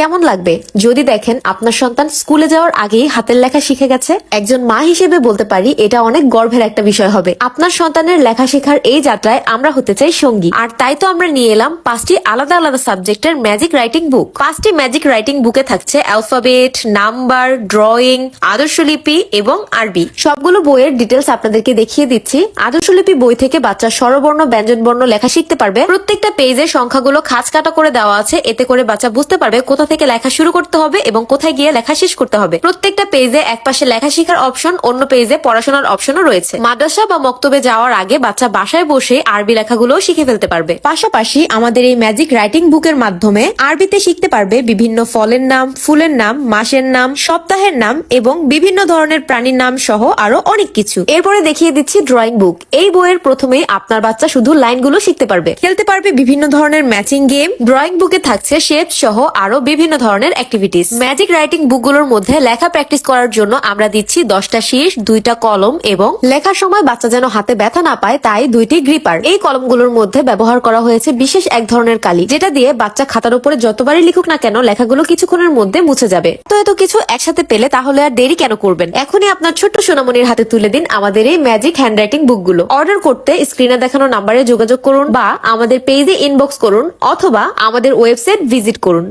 কেমন লাগবে যদি দেখেন আপনার সন্তান স্কুলে যাওয়ার আগেই হাতের লেখা শিখে গেছে? একজন মা হিসেবে বলতে পারি এটা অনেক গর্বের একটা বিষয় হবে। আপনার সন্তানের লেখা শেখার এই যাত্রায় আমরা হতে চাই সঙ্গী, আর তাই তো আমরা নিয়ে এলাম 5টি আলাদা আলাদা সাবজেক্টের ম্যাজিক রাইটিং বুক। 5টি ম্যাজিক রাইটিং বুকে থাকছে অ্যালফাবেট, নাম্বার, ড্রয়িং, আদর্শলিপি এবং আরবি। সবগুলো বইয়ের ডিটেলস আপনাদেরকে দেখিয়ে দিচ্ছি। আদর্শলিপি বই থেকে বাচ্চা স্বরবর্ণ, ব্যঞ্জনবর্ণ লেখা শিখতে পারবে। প্রত্যেকটা পেজের সংখ্যাগুলো খাঁজ কাটা করে দেওয়া আছে, এতে করে বাচ্চা বুঝতে পারবে কোথা থেকে লেখা শুরু করতে হবে এবং কোথায় গিয়ে লেখা শেষ করতে হবে। প্রত্যেকটা পেজে একপাশে লেখা শেখার অপশন, অন্য পেজে পড়াশোনার অপশনও রয়েছে। মাদ্রাসা বা মক্তবে যাওয়ার আগে বাচ্চা বাসায় বসে আরবি লেখাগুলোও শিখে ফেলতে পারবে। পাশাপাশি আমাদের এই ম্যাজিক রাইটিং বুকের মাধ্যমে আরবিতে শিখতে পারবে বিভিন্ন ফলের নাম, ফুলের নাম, মাসের নাম, সপ্তাহের নাম এবং বিভিন্ন ধরনের প্রাণীর নাম সহ আরো অনেক কিছু। এরপরে দেখিয়ে দিচ্ছি ড্রয়িং বুক। এই বইয়ের প্রথমেই আপনার বাচ্চা শুধু লাইনগুলো শিখতে পারবে, খেলতে পারবে বিভিন্ন ধরনের ম্যাচিং গেম। ড্রয়িং বুকে থাকছে শেপ সহ আরো বিভিন্ন ধরনের অ্যাক্টিভিটিস। ম্যাজিক রাইটিং বুকগুলোর মধ্যে লেখা প্র্যাকটিস করার জন্য আমরা দিচ্ছি 10টা শীষ, 2টা কলম এবং লেখার সময় বাচ্চা যেন হাতে ব্যথা না পায় তাই 2টি গ্রিপার। এই কলমগুলোর মধ্যে ব্যবহার করা হয়েছে বিশেষ এক ধরনের কালি, যেটা দিয়ে বাচ্চা খাতার উপরে যতবারই লিখুক না কেন লেখাগুলো কিছুক্ষণের মধ্যে মুছে যাবে। তো এত কিছু একসাথে পেলে তাহলে আর দেরি কেন করবেন? এখনই আপনার ছোট্ট সোনামণির হাতে তুলে দিন আমাদের এই ম্যাজিক হ্যান্ডরাইটিং বুকগুলো। অর্ডার করতে স্ক্রিনে দেখানো নাম্বারে যোগাযোগ করুন বা আমাদের পেজে ইনবক্স করুন অথবা আমাদের ওয়েবসাইট ভিজিট করুন।